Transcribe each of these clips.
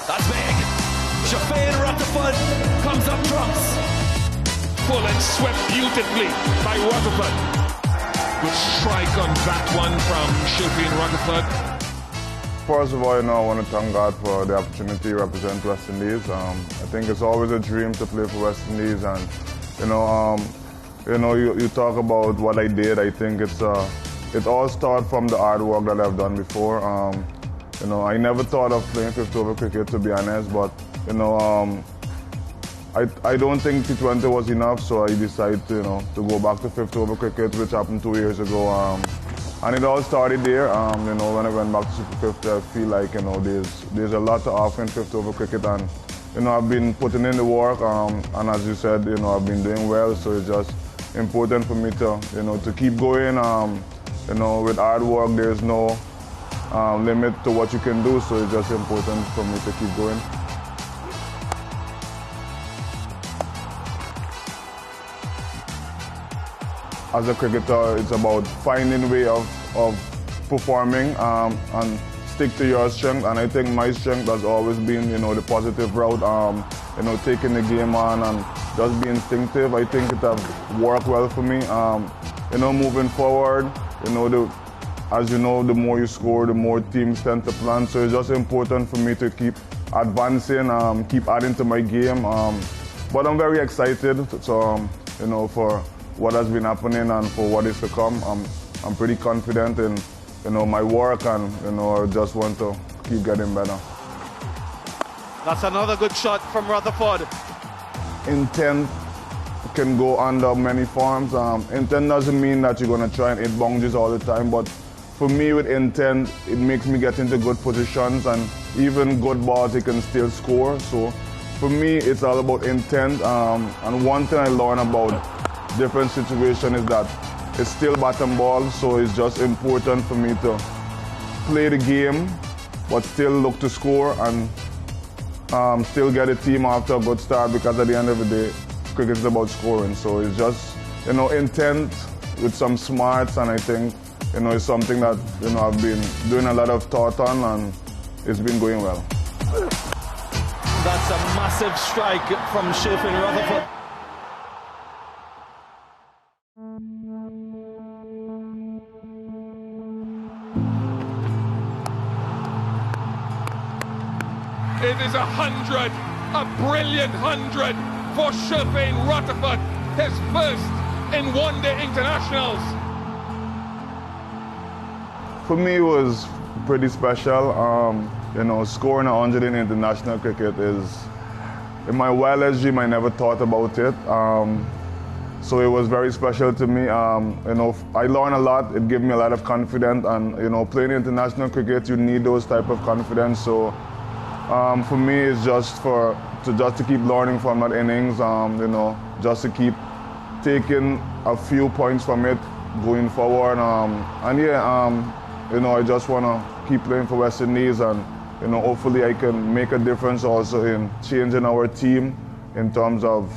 That's big. Sherfane Rutherford comes up trumps. Full and swept beautifully by Rutherford. Good strike on that one from Sherfane Rutherford. First of all, I want to thank God for the opportunity to represent West Indies. I think it's always a dream to play for West Indies, and you talk about what I did. I think it all started from the hard work that I've done before. I never thought of playing fifth over cricket, to be honest, but I don't think T20 was enough, so I decided to go back to fifth over cricket, which happened 2 years ago. And it all started there. When I went back to Super 50, I feel like there's a lot to offer in fifth over cricket, and I've been putting in the work. And as you said, I've been doing well. So it's just important for me to keep going. With hard work, there's no limit to what you can do. So it's just important for me to keep going. As a cricketer, it's about finding a way of performing and stick to your strength. And I think my strength has always been, the positive route, taking the game on and just being instinctive. I think it has worked well for me. Moving forward, as you know, the more you score, the more teams tend to plan. So it's just important for me to keep advancing, keep adding to my game. But I'm very excited. So, for what has been happening and for what is to come. I'm pretty confident in my work, and I just want to keep getting better. That's another good shot from Rutherford. Intent can go under many forms. Intent doesn't mean that you're going to try and hit boundaries all the time, but for me with intent, it makes me get into good positions, and even good balls it can still score. So for me, it's all about intent. And one thing I learned about different situation is that it's still bottom ball, so it's just important for me to play the game but still look to score and still get a team after a good start, because at the end of the day, cricket is about scoring. So it's just intent with some smarts, and I think it's something that I've been doing a lot of thought on, and it's been going well. That's a massive strike from Sherfane Rutherford. It is 100, a brilliant 100 for Sherfane Rutherford, his first in one-day internationals. For me, it was pretty special. Scoring 100 in international cricket is, in my wildest dream, I never thought about it. So it was very special to me. I learned a lot. It gave me a lot of confidence, and playing international cricket, you need those type of confidence. So for me, it's just to keep learning from that innings. Just to keep taking a few points from it going forward. I just want to keep playing for West Indies, and hopefully I can make a difference also in changing our team in terms of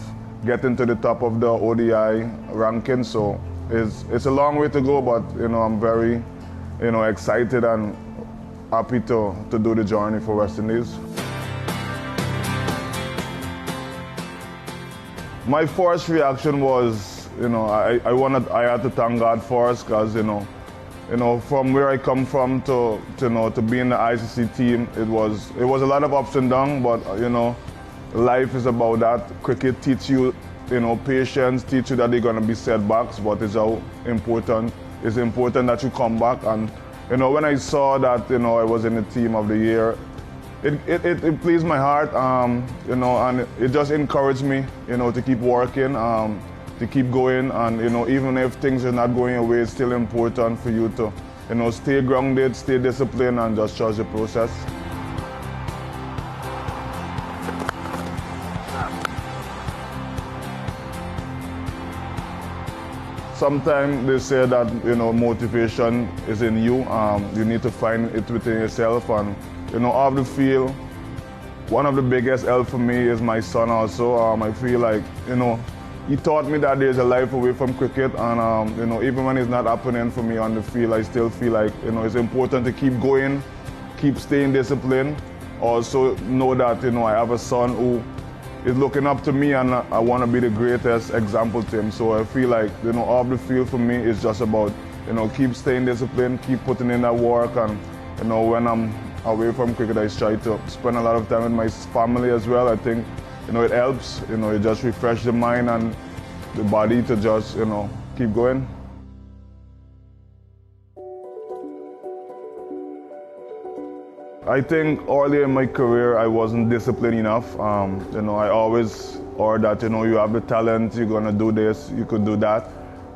getting to the top of the ODI ranking. So it's a long way to go, but I'm very excited and happy to do the journey for West Indies. My first reaction was, I had to thank God first, because from where I come from to be in the ICC team, it was a lot of ups and downs, but life is about that. Cricket teach you, patience, teach you that there are going to be setbacks, but it's important that you come back. And when I saw that I was in the team of the year, it pleased my heart, and it just encouraged me, to keep working, to keep going, and even if things are not going your way, it's still important for you to stay grounded, stay disciplined, and just trust the process. Sometimes they say that motivation is in you. You need to find it within yourself, and off the field, one of the biggest help for me is my son also. I feel like he taught me that there's a life away from cricket, and even when it's not happening for me on the field, I still feel like it's important to keep going, keep staying disciplined, also know that, you know, I have a son who is looking up to me, and I want to be the greatest example to him. So I feel like, you know, off the field for me is just about, you know, keep staying disciplined, keep putting in that work, and, you know, when I'm away from cricket, I try to spend a lot of time with my family as well. I think, you know, it helps, you know, it just refresh the mind and the body to just, you know, keep going. I think early in my career I wasn't disciplined enough. You know, I always heard that, you know, you have the talent, you're gonna do this, you could do that.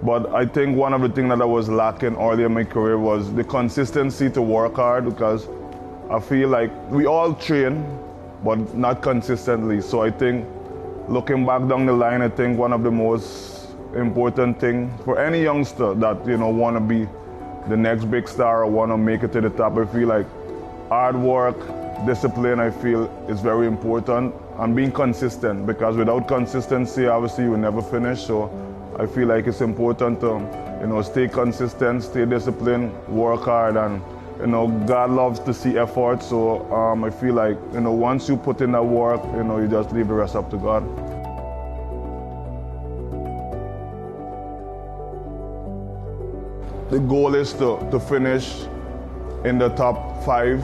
But I think one of the things that I was lacking early in my career was the consistency to work hard, because I feel like we all train, but not consistently. So I think looking back down the line, I think one of the most important things for any youngster that, you know, want to be the next big star or want to make it to the top, I feel like hard work, discipline, I feel is very important, and being consistent, because without consistency, obviously you will never finish. So I feel like it's important to, you know, stay consistent, stay disciplined, work hard, and, you know, God loves to see effort. So I feel like, you know, once you put in that work, you know, you just leave the rest up to God. The goal is to finish in the top 5.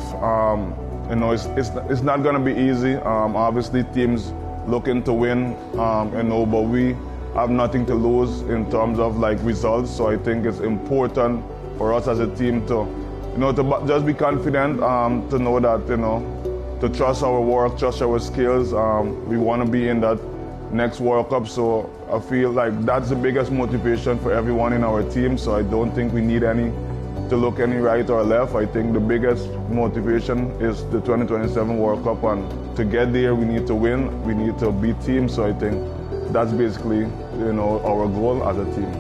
You know, it's not going to be easy. Obviously, teams looking to win, you know, but we have nothing to lose in terms of like results. So I think it's important for us as a team to, you know, to just be confident, to know that, you know, to trust our work, trust our skills. We want to be in that next World Cup. So I feel like that's the biggest motivation for everyone in our team. So I don't think we need to look any right or left. I think the biggest motivation is the 2027 World Cup, and to get there we need to win, we need to beat teams. So I think that's basically, you know, our goal as a team.